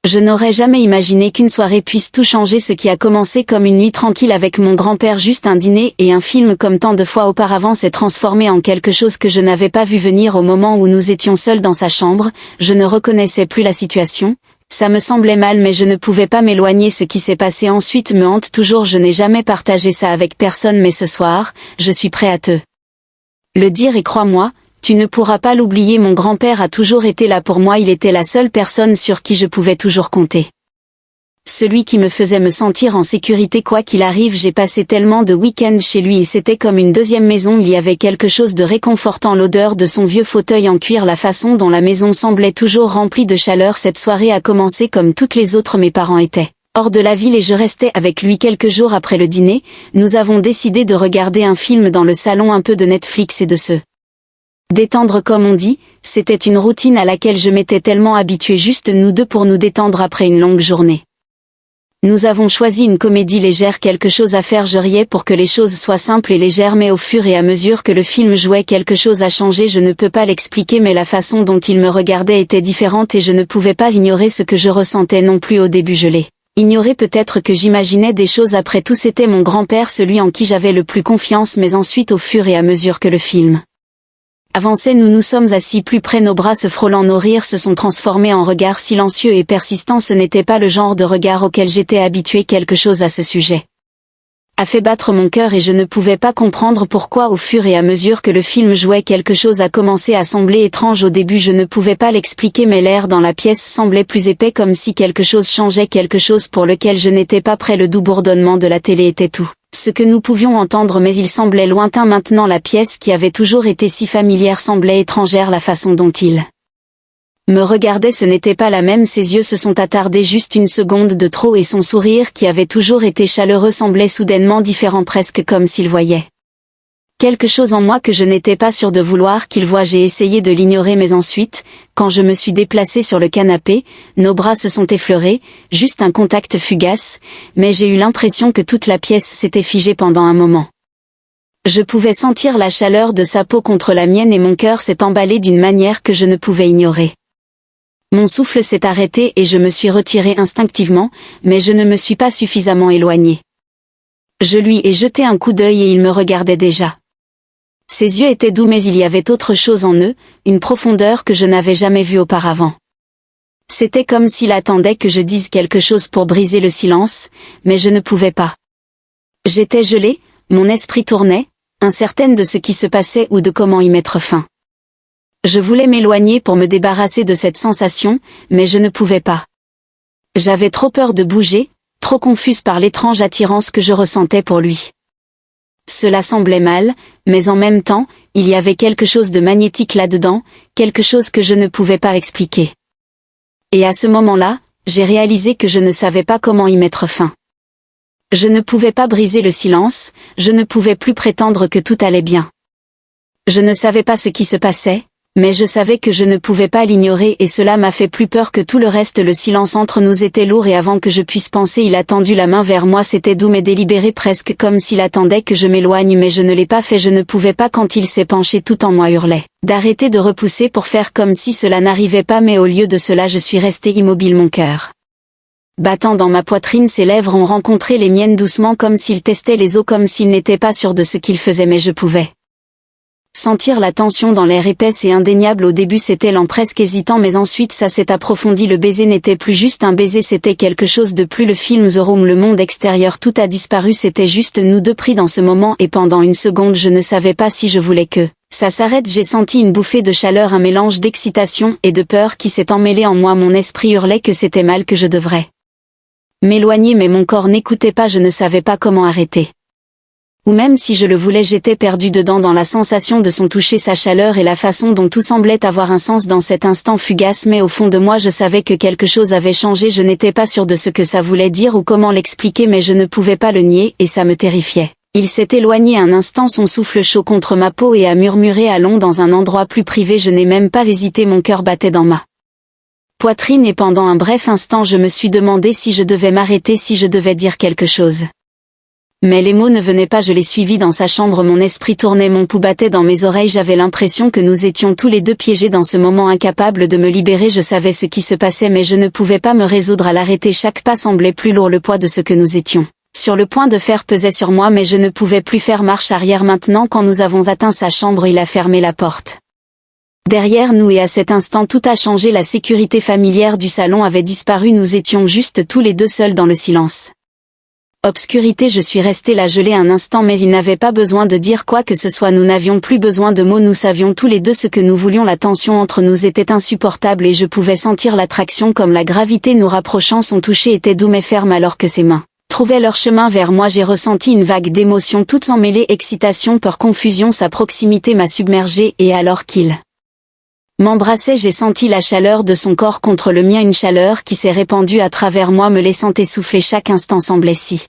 Je n'aurais jamais imaginé qu'une soirée puisse tout changer, ce qui a commencé comme une nuit tranquille avec mon grand-père, juste un dîner et un film comme tant de fois auparavant, s'est transformé en quelque chose que je n'avais pas vu venir. Au moment où nous étions seuls dans sa chambre, je ne reconnaissais plus la situation. Ça me semblait mal mais je ne pouvais pas m'éloigner. Ce qui s'est passé ensuite me hante toujours. Je n'ai jamais partagé ça avec personne mais ce soir, je suis prêt à te le dire et crois-moi, tu ne pourras pas l'oublier. Mon grand-père a toujours été là pour moi, il était la seule personne sur qui je pouvais toujours compter. Celui qui me faisait me sentir en sécurité quoi qu'il arrive. J'ai passé tellement de week-ends chez lui et c'était comme une deuxième maison. Il y avait quelque chose de réconfortant, l'odeur de son vieux fauteuil en cuir, la façon dont la maison semblait toujours remplie de chaleur. Cette soirée a commencé comme toutes les autres. Mes parents étaient hors de la ville et je restais avec lui. Quelques jours après le dîner, nous avons décidé de regarder un film dans le salon, un peu de Netflix et de se détendre comme on dit. C'était une routine à laquelle je m'étais tellement habituée, juste nous deux pour nous détendre après une longue journée. Nous avons choisi une comédie légère, quelque chose à faire. Je riais pour que les choses soient simples et légères mais au fur et à mesure que le film jouait, quelque chose a changé. Je ne peux pas l'expliquer mais la façon dont il me regardait était différente et je ne pouvais pas ignorer ce que je ressentais non plus. Au début je l'ai ignoré, peut-être que j'imaginais des choses. Après tout c'était mon grand-père, celui en qui j'avais le plus confiance, mais ensuite au fur et à mesure que le film avançait, nous nous sommes assis plus près, nos bras se frôlant, nos rires se sont transformés en regards silencieux et persistants. Ce n'était pas le genre de regard auquel j'étais habituée. Quelque chose à ce sujet a fait battre mon cœur et je ne pouvais pas comprendre pourquoi. Au fur et à mesure que le film jouait, quelque chose a commencé à sembler étrange. Au début je ne pouvais pas l'expliquer mais l'air dans la pièce semblait plus épais, comme si quelque chose changeait, quelque chose pour lequel je n'étais pas prêt. Le doux bourdonnement de la télé était tout ce que nous pouvions entendre mais il semblait lointain maintenant. La pièce qui avait toujours été si familière semblait étrangère. La façon dont il me regardait, ce n'était pas la même. Ses yeux se sont attardés juste une seconde de trop et son sourire qui avait toujours été chaleureux semblait soudainement différent, presque comme s'il voyait quelque chose en moi que je n'étais pas sûre de vouloir qu'il voie. J'ai essayé de l'ignorer mais ensuite, quand je me suis déplacée sur le canapé, nos bras se sont effleurés, juste un contact fugace, mais j'ai eu l'impression que toute la pièce s'était figée pendant un moment. Je pouvais sentir la chaleur de sa peau contre la mienne et mon cœur s'est emballé d'une manière que je ne pouvais ignorer. Mon souffle s'est arrêté et je me suis retirée instinctivement, mais je ne me suis pas suffisamment éloignée. Je lui ai jeté un coup d'œil et il me regardait déjà. Ses yeux étaient doux mais il y avait autre chose en eux, une profondeur que je n'avais jamais vue auparavant. C'était comme s'il attendait que je dise quelque chose pour briser le silence, mais je ne pouvais pas. J'étais gelée, mon esprit tournait, incertaine de ce qui se passait ou de comment y mettre fin. Je voulais m'éloigner pour me débarrasser de cette sensation, mais je ne pouvais pas. J'avais trop peur de bouger, trop confuse par l'étrange attirance que je ressentais pour lui. Cela semblait mal, mais en même temps, il y avait quelque chose de magnétique là-dedans, quelque chose que je ne pouvais pas expliquer. Et à ce moment-là, j'ai réalisé que je ne savais pas comment y mettre fin. Je ne pouvais pas briser le silence, je ne pouvais plus prétendre que tout allait bien. Je ne savais pas ce qui se passait, mais je savais que je ne pouvais pas l'ignorer et cela m'a fait plus peur que tout le reste. Le silence entre nous était lourd et avant que je puisse penser, il a tendu la main vers moi. C'était doux mais délibéré, presque comme s'il attendait que je m'éloigne, mais je ne l'ai pas fait. Je ne pouvais pas. Quand il s'est penché, tout en moi hurlait d'arrêter de repousser pour faire comme si cela n'arrivait pas, mais au lieu de cela je suis restée immobile, mon cœur battant dans ma poitrine. Ses lèvres ont rencontré les miennes doucement comme s'il testait les os, comme s'il n'était pas sûr de ce qu'il faisait, mais je pouvais sentir la tension dans l'air, épaisse et indéniable. Au début c'était lent, presque hésitant, mais ensuite ça s'est approfondi. Le baiser n'était plus juste un baiser, c'était quelque chose de plus. Le film The Room, le monde extérieur, tout a disparu. C'était juste nous deux pris dans ce moment et pendant une seconde je ne savais pas si je voulais que ça s'arrête. J'ai senti une bouffée de chaleur, un mélange d'excitation et de peur qui s'est emmêlé en moi. Mon esprit hurlait que c'était mal, que je devrais m'éloigner, mais mon corps n'écoutait pas. Je ne savais pas comment arrêter. Ou même si je le voulais, j'étais perdue dedans dans la sensation de son toucher, sa chaleur et la façon dont tout semblait avoir un sens dans cet instant fugace. Mais au fond de moi je savais que quelque chose avait changé. Je n'étais pas sûre de ce que ça voulait dire ou comment l'expliquer, mais je ne pouvais pas le nier et ça me terrifiait. Il s'est éloigné un instant, son souffle chaud contre ma peau, et a murmuré: allons dans un endroit plus privé. Je n'ai même pas hésité, mon cœur battait dans ma poitrine et pendant un bref instant je me suis demandé si je devais m'arrêter, si je devais dire quelque chose. Mais les mots ne venaient pas, je l'ai suivi dans sa chambre, mon esprit tournait, mon pouls battait dans mes oreilles, j'avais l'impression que nous étions tous les deux piégés dans ce moment, incapables de me libérer, je savais ce qui se passait mais je ne pouvais pas me résoudre à l'arrêter, chaque pas semblait plus lourd, le poids de ce que nous étions sur le point de faire pesait sur moi mais je ne pouvais plus faire marche arrière maintenant. Quand nous avons atteint sa chambre, il a fermé la porte derrière nous et à cet instant tout a changé, la sécurité familière du salon avait disparu, nous étions juste tous les deux seuls dans le silence. Obscurité, je suis restée là gelée un instant mais il n'avait pas besoin de dire quoi que ce soit, nous n'avions plus besoin de mots, nous savions tous les deux ce que nous voulions, la tension entre nous était insupportable et je pouvais sentir l'attraction comme la gravité nous rapprochant, son toucher était doux mais ferme alors que ses mains trouvaient leur chemin vers moi, j'ai ressenti une vague d'émotions toutes emmêlées, excitation, peur, confusion, sa proximité m'a submergée et alors qu'il m'embrassait, j'ai senti la chaleur de son corps contre le mien, une chaleur qui s'est répandue à travers moi me laissant essouffler, chaque instant semblait si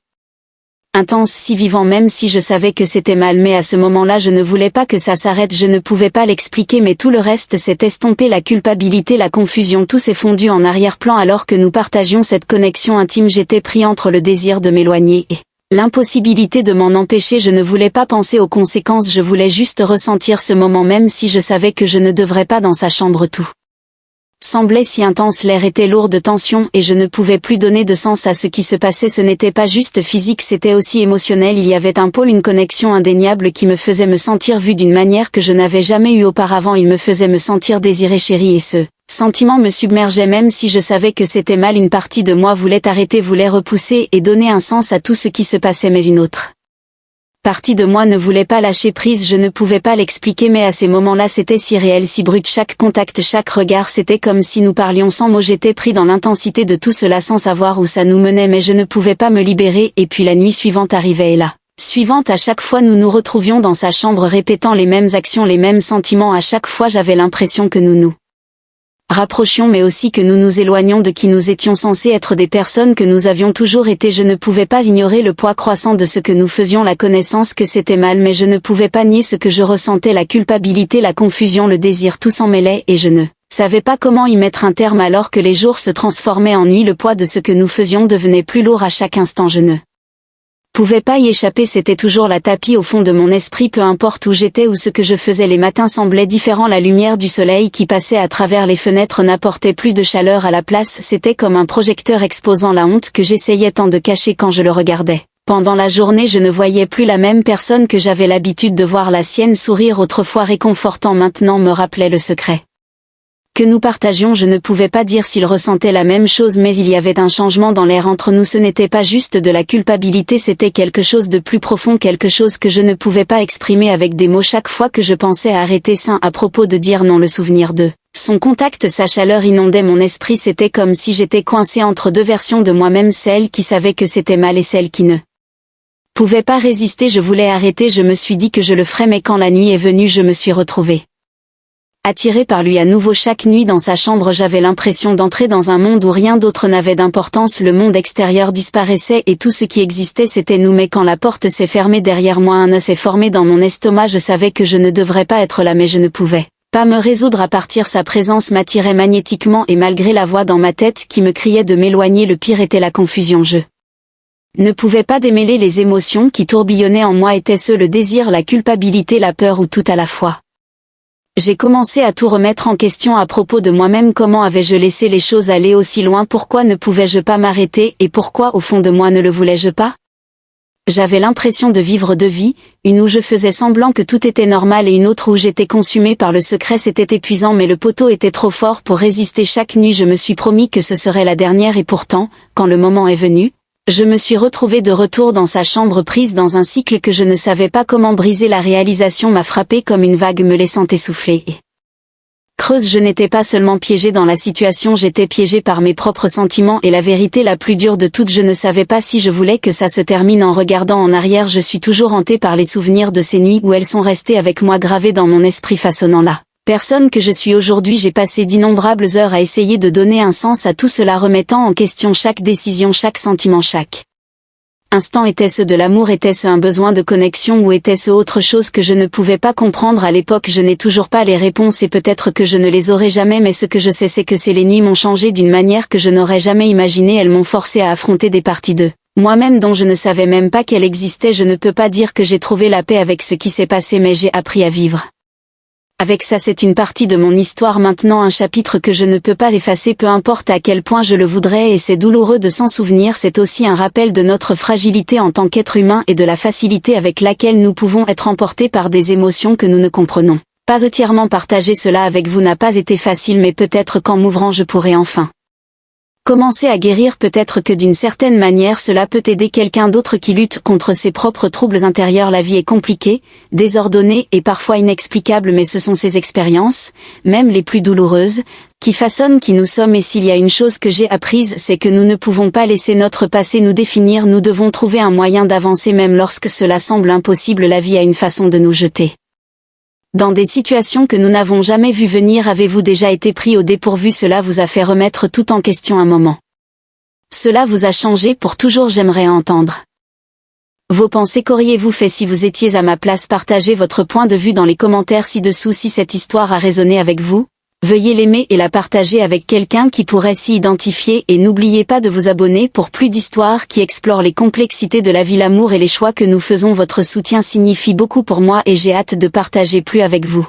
intense, si vivant, même si je savais que c'était mal, mais à ce moment-là je ne voulais pas que ça s'arrête, je ne pouvais pas l'expliquer mais tout le reste s'est estompé, la culpabilité, la confusion, tout s'est fondu en arrière-plan alors que nous partagions cette connexion intime, j'étais pris entre le désir de m'éloigner et l'impossibilité de m'en empêcher, je ne voulais pas penser aux conséquences, je voulais juste ressentir ce moment même si je savais que je ne devrais pas dans sa chambre, tout semblait si intense, l'air était lourd de tension et je ne pouvais plus donner de sens à ce qui se passait, ce n'était pas juste physique, c'était aussi émotionnel, il y avait un pôle, une connexion indéniable qui me faisait me sentir vue d'une manière que je n'avais jamais eue auparavant, il me faisait me sentir désirée, chérie et ce sentiment me submergeait même si je savais que c'était mal, une partie de moi voulait arrêter, voulait repousser et donner un sens à tout ce qui se passait mais une autre partie de moi ne voulait pas lâcher prise, je ne pouvais pas l'expliquer mais à ces moments-là c'était si réel, si brut, chaque contact, chaque regard, c'était comme si nous parlions sans mots, j'étais pris dans l'intensité de tout cela sans savoir où ça nous menait mais je ne pouvais pas me libérer et puis la nuit suivante arrivait et là suivante, à chaque fois nous nous retrouvions dans sa chambre répétant les mêmes actions, les mêmes sentiments, à chaque fois j'avais l'impression que nous nous rapprochions mais aussi que nous nous éloignions de qui nous étions censés être, des personnes que nous avions toujours été, je ne pouvais pas ignorer le poids croissant de ce que nous faisions, la connaissance que c'était mal mais je ne pouvais pas nier ce que je ressentais, la culpabilité, la confusion, le désir, tout s'en mêlait et je ne savais pas comment y mettre un terme alors que les jours se transformaient en nuit, le poids de ce que nous faisions devenait plus lourd à chaque instant, je ne pouvais pas y échapper, c'était toujours la tapis au fond de mon esprit, peu importe où j'étais ou ce que je faisais, les matins semblaient différents, la lumière du soleil qui passait à travers les fenêtres n'apportait plus de chaleur à la place, c'était comme un projecteur exposant la honte que j'essayais tant de cacher quand je le regardais. Pendant la journée je ne voyais plus la même personne que j'avais l'habitude de voir, la sienne sourire autrefois réconfortant maintenant me rappelait le secret que nous partagions, je ne pouvais pas dire s'il ressentait la même chose mais il y avait un changement dans l'air entre nous, ce n'était pas juste de la culpabilité, c'était quelque chose de plus profond, quelque chose que je ne pouvais pas exprimer avec des mots, chaque fois que je pensais à arrêter ça à propos de dire non, le souvenir de son contact, sa chaleur inondait mon esprit, c'était comme si j'étais coincée entre deux versions de moi-même, celle qui savait que c'était mal et celle qui ne pouvait pas résister, je voulais arrêter, je me suis dit que je le ferais mais quand la nuit est venue je me suis retrouvée attirée par lui à nouveau, chaque nuit dans sa chambre j'avais l'impression d'entrer dans un monde où rien d'autre n'avait d'importance, le monde extérieur disparaissait et tout ce qui existait c'était nous, mais quand la porte s'est fermée derrière moi un nœud s'est formé dans mon estomac, je savais que je ne devrais pas être là mais je ne pouvais pas me résoudre à partir, sa présence m'attirait magnétiquement et malgré la voix dans ma tête qui me criait de m'éloigner, le pire était la confusion, je ne pouvais pas démêler les émotions qui tourbillonnaient en moi, était-ce le désir, la culpabilité, la peur ou tout à la fois? J'ai commencé à tout remettre en question à propos de moi-même, comment avais-je laissé les choses aller aussi loin, pourquoi ne pouvais-je pas m'arrêter et pourquoi au fond de moi ne le voulais-je pas? J'avais l'impression de vivre deux vies, une où je faisais semblant que tout était normal et une autre où j'étais consumée par le secret, c'était épuisant mais le poteau était trop fort pour résister, chaque nuit je me suis promis que ce serait la dernière et pourtant, quand le moment est venu, je me suis retrouvée de retour dans sa chambre prise dans un cycle que je ne savais pas comment briser, la réalisation m'a frappée comme une vague me laissant essouffler et creuse, je n'étais pas seulement piégée dans la situation, j'étais piégée par mes propres sentiments et la vérité la plus dure de toutes, je ne savais pas si je voulais que ça se termine. En regardant en arrière je suis toujours hantée par les souvenirs de ces nuits où elles sont restées avec moi gravées dans mon esprit, façonnant la personne que je suis aujourd'hui. J'ai passé d'innombrables heures à essayer de donner un sens à tout cela, remettant en question chaque décision, chaque sentiment, chaque instant. Était-ce de l'amour, était-ce un besoin de connexion ou était-ce autre chose que je ne pouvais pas comprendre à l'époque? Je n'ai toujours pas les réponses et peut-être que je ne les aurai jamais, mais ce que je sais c'est que ces nuits m'ont changé d'une manière que je n'aurais jamais imaginée, elles m'ont forcé à affronter des parties de Moi-même dont je ne savais même pas qu'elle existait, je ne peux pas dire que j'ai trouvé la paix avec ce qui s'est passé, mais j'ai appris à vivre. Avec ça, c'est une partie de mon histoire maintenant, un chapitre que je ne peux pas effacer peu importe à quel point je le voudrais, et c'est douloureux de s'en souvenir. C'est aussi un rappel de notre fragilité en tant qu'être humain et de la facilité avec laquelle nous pouvons être emportés par des émotions que nous ne comprenons pas entièrement. Partager cela avec vous n'a pas été facile, mais peut-être qu'en m'ouvrant je pourrai enfin commencer à guérir. Peut-être que d'une certaine manière cela peut aider quelqu'un d'autre qui lutte contre ses propres troubles intérieurs. La vie est compliquée, désordonnée et parfois inexplicable, mais ce sont ces expériences, même les plus douloureuses, qui façonnent qui nous sommes. Et s'il y a une chose que j'ai apprise, c'est que nous ne pouvons pas laisser notre passé nous définir. Nous devons trouver un moyen d'avancer même lorsque cela semble impossible. La vie a une façon de nous jeter dans des situations que nous n'avons jamais vues venir. Avez-vous déjà été pris au dépourvu? Cela vous a fait remettre tout en question un moment. Cela vous a changé pour toujours? J'aimerais entendre vos pensées. Qu'auriez-vous fait si vous étiez à ma place? Partagez votre point de vue dans les commentaires ci-dessous. Si cette histoire a résonné avec vous, veuillez l'aimer et la partager avec quelqu'un qui pourrait s'y identifier, et n'oubliez pas de vous abonner pour plus d'histoires qui explorent les complexités de la vie, l'amour et les choix que nous faisons. Votre soutien signifie beaucoup pour moi et j'ai hâte de partager plus avec vous.